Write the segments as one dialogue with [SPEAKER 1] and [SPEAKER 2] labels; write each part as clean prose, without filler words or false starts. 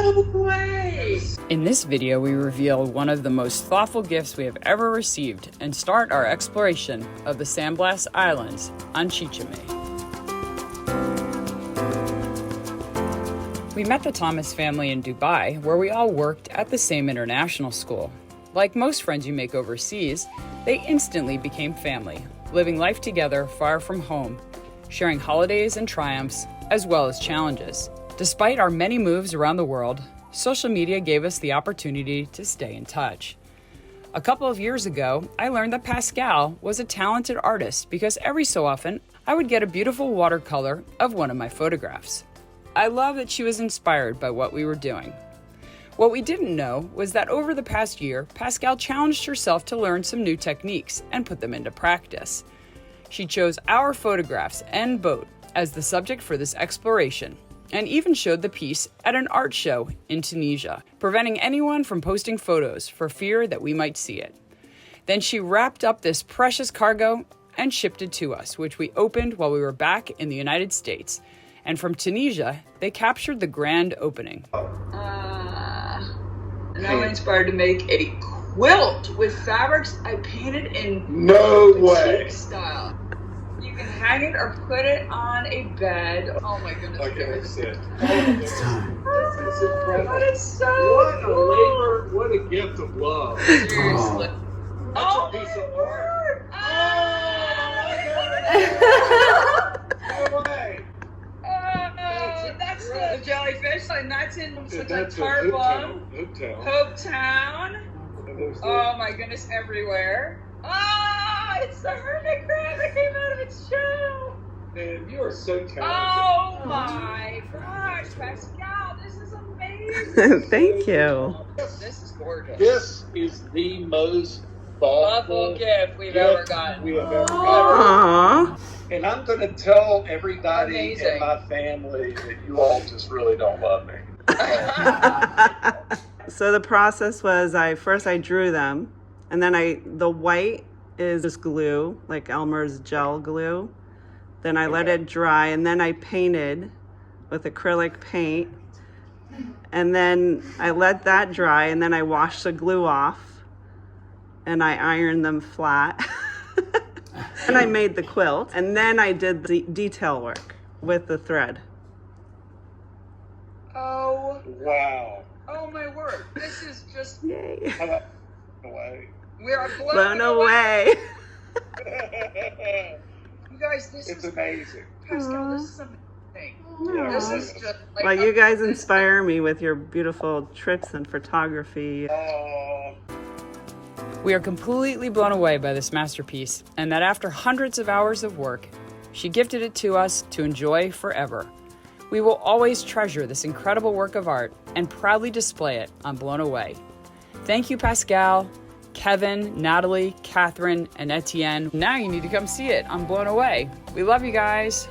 [SPEAKER 1] no way!
[SPEAKER 2] In this video, we reveal one of the most thoughtful gifts we have ever received and start our exploration of the San Blas Islands on Chichime. We met the Thomas family in Dubai, where we all worked at the same international school. Like most friends you make overseas, they instantly became family, living life together far from home, sharing holidays and triumphs, as well as challenges. Despite our many moves around the world, social media gave us the opportunity to stay in touch. A couple of years ago, I learned that Pascal was a talented artist because every so often, I would get a beautiful watercolor of one of my photographs. I love that she was inspired by what we were doing. What we didn't know was that over the past year, Pascal challenged herself to learn some new techniques and put them into practice. She chose our photographs and boat as the subject for this exploration, and even showed the piece at an art show in Tunisia, preventing anyone from posting photos for fear that we might see it. Then she wrapped up this precious cargo and shipped it to us, which we opened while we were back in the United States. And from Tunisia, they captured the grand opening.
[SPEAKER 1] And I'm inspired to make a quilt with fabrics I painted in
[SPEAKER 3] way
[SPEAKER 1] style. You can hang it or put it on a bed. Oh my goodness.
[SPEAKER 3] Okay, that's it.
[SPEAKER 1] This is incredible. That is so
[SPEAKER 3] What a
[SPEAKER 1] cool.
[SPEAKER 3] labor, what a gift of love.
[SPEAKER 1] Seriously.
[SPEAKER 3] That's a piece of art. No way.
[SPEAKER 1] That's the jellyfish, and that's in such a
[SPEAKER 3] That's
[SPEAKER 1] Tarbon.
[SPEAKER 3] Hope
[SPEAKER 1] Town. Oh my goodness, everywhere. Oh, it's the hermit crab that came out of its shell.
[SPEAKER 3] Man, you are so talented.
[SPEAKER 1] Oh my gosh, Pascal, this is amazing.
[SPEAKER 2] Thank you.
[SPEAKER 1] This is gorgeous.
[SPEAKER 3] This is the most
[SPEAKER 1] Thoughtful gift we've ever gotten.
[SPEAKER 3] we have ever gotten.
[SPEAKER 2] Aww.
[SPEAKER 3] And I'm going to tell everybody
[SPEAKER 1] Amazing.
[SPEAKER 3] in my family that you all just really don't love me.
[SPEAKER 4] So the process was first I drew them, and then the white is just glue, like Elmer's gel glue. Then I let it dry, and then I painted with acrylic paint. And then I let that dry, and then I washed the glue off, and I ironed them flat. And I made the quilt, and then I did the detail work with the thread.
[SPEAKER 1] Oh,
[SPEAKER 3] Wow.
[SPEAKER 1] oh my word. This is just,
[SPEAKER 4] Yay.
[SPEAKER 3] How about away?
[SPEAKER 1] we are
[SPEAKER 4] Blown away.
[SPEAKER 1] You guys, this
[SPEAKER 3] It's
[SPEAKER 1] is,
[SPEAKER 3] amazing.
[SPEAKER 1] Pascal, this is amazing.
[SPEAKER 3] Yeah,
[SPEAKER 1] This
[SPEAKER 3] it
[SPEAKER 1] is
[SPEAKER 3] is.
[SPEAKER 1] just
[SPEAKER 4] Well, you guys inspire me with your beautiful trips and photography.
[SPEAKER 3] Oh,
[SPEAKER 2] We are completely blown away by this masterpiece, and that after hundreds of hours of work, she gifted it to us to enjoy forever. We will always treasure this incredible work of art and proudly display it on Blown Away. Thank you, Pascal, Kevin, Natalie, Catherine, and Etienne. Now you need to come see it on Blown Away. We love you guys.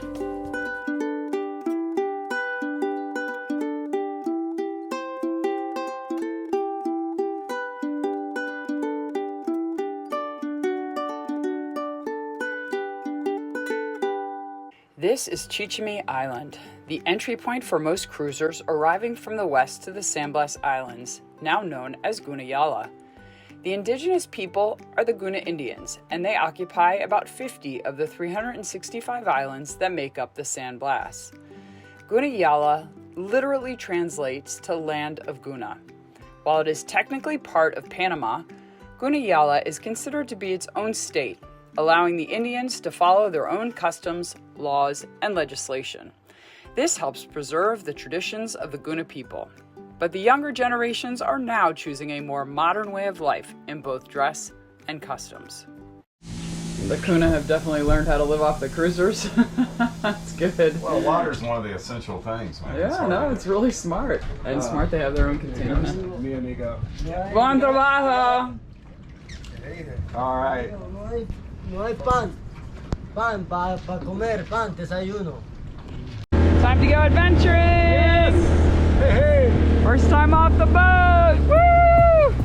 [SPEAKER 2] This is Chichime Island, the entry point for most cruisers arriving from the west to the San Blas Islands, now known as Gunayala. The indigenous people are the Guna Indians, and they occupy about 50 of the 365 islands that make up the San Blas. Gunayala literally translates to Land of Guna. While it is technically part of Panama, Gunayala is considered to be its own state, allowing the Indians to follow their own customs, laws, and legislation. This helps preserve the traditions of the Guna people. But the younger generations are now choosing a more modern way of life in both dress and customs. The Kuna have definitely learned how to live off the cruisers. That's good.
[SPEAKER 5] Well, water's one of the essential things, man.
[SPEAKER 2] Yeah, no, it's really smart. And smart they have their own containers.
[SPEAKER 5] Mi amigo.
[SPEAKER 2] Buen trabajo!
[SPEAKER 5] All right.
[SPEAKER 6] No hay pan. Pan para comer, pan, desayuno.
[SPEAKER 2] Time to go adventuring!
[SPEAKER 5] Yes! Hey, hey!
[SPEAKER 2] First time off the boat! Woo!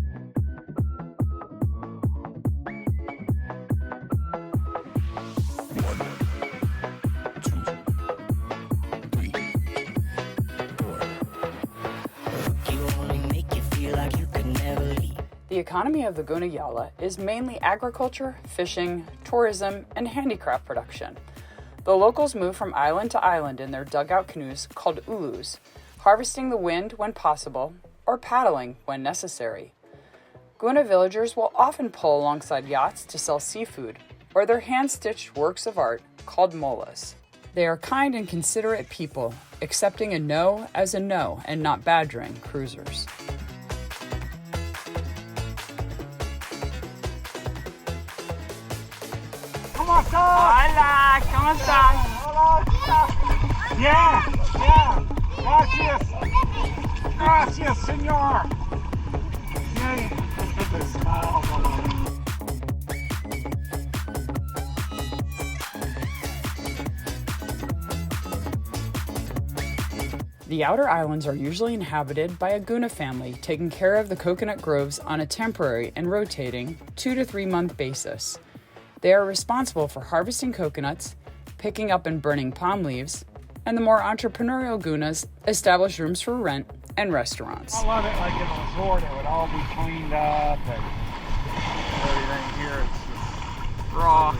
[SPEAKER 2] The economy of the Gunayala is mainly agriculture, fishing, tourism, and handicraft production. The locals move from island to island in their dugout canoes called ulus, harvesting the wind when possible or paddling when necessary. Guna villagers will often pull alongside yachts to sell seafood or their hand-stitched works of art called molas. They are kind and considerate people, accepting a no as a no and not badgering cruisers.
[SPEAKER 7] Hola, ¿cómo estás? Yeah, gracias. Gracias, señor.
[SPEAKER 2] The outer islands are usually inhabited by a Guna family taking care of the coconut groves on a temporary and rotating 2 to 3 month basis. They are responsible for harvesting coconuts, picking up and burning palm leaves, and the more entrepreneurial Gunas establish rooms for rent and restaurants.
[SPEAKER 7] I love it like in a resort, it would all be cleaned up and everything here. It's just raw.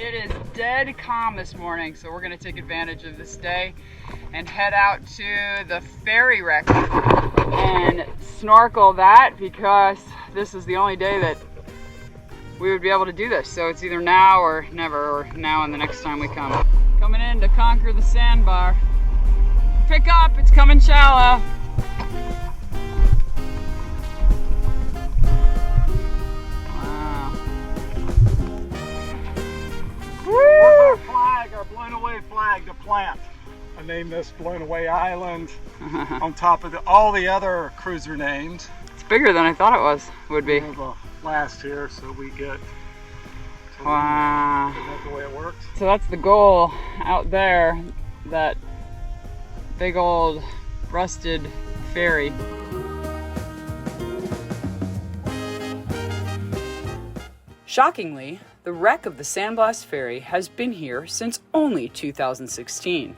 [SPEAKER 2] It is dead calm this morning, so we're going to take advantage of this day and head out to the ferry wreck and snorkel that, because this is the only day that we would be able to do this. So it's either now or never, or now and the next time we come. Coming in to conquer the sandbar. Pick up, it's coming shallow.
[SPEAKER 7] Where's our flag, our blown away flag to plant? I named this Blown Away Island on top of all the other cruiser names.
[SPEAKER 2] It's bigger than I thought it would be.
[SPEAKER 7] We have a last here, so we get.
[SPEAKER 2] Wow.
[SPEAKER 7] Is that the way it works?
[SPEAKER 2] So that's the goal out there, that big old rusted ferry. Shockingly, the wreck of the San Blas ferry has been here since only 2016.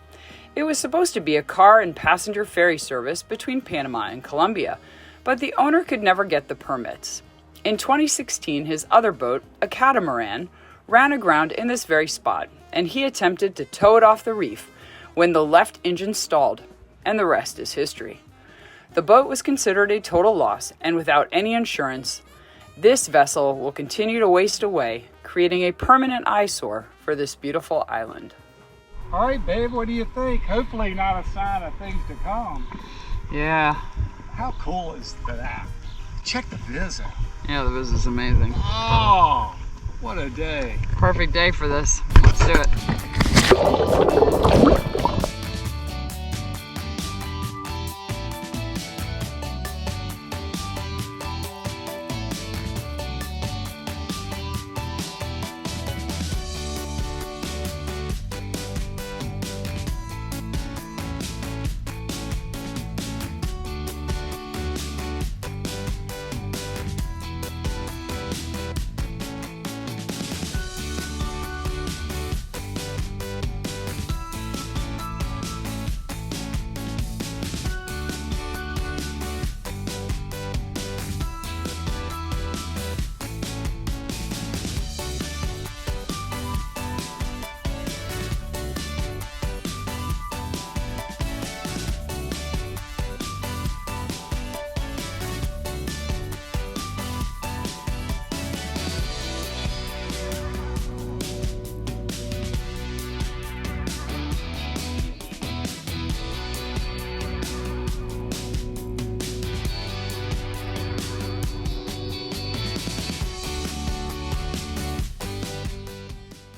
[SPEAKER 2] It was supposed to be a car and passenger ferry service between Panama and Colombia, but the owner could never get the permits. In 2016, his other boat, a Catamaran, ran aground in this very spot, and he attempted to tow it off the reef when the left engine stalled, and the rest is history. The boat was considered a total loss, and without any insurance, this vessel will continue to waste away, creating a permanent eyesore for this beautiful island.
[SPEAKER 7] All right, babe, what do you think? Hopefully not a sign of things to come.
[SPEAKER 2] Yeah.
[SPEAKER 7] How cool is that? Check the viz out.
[SPEAKER 2] Yeah, the viz is amazing.
[SPEAKER 7] Oh, what a day.
[SPEAKER 2] Perfect day for this. Let's do it.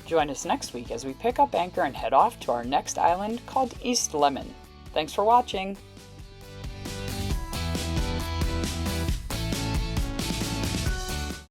[SPEAKER 2] Join us next week as we pick up anchor and head off to our next island called East Lemon. Thanks for watching.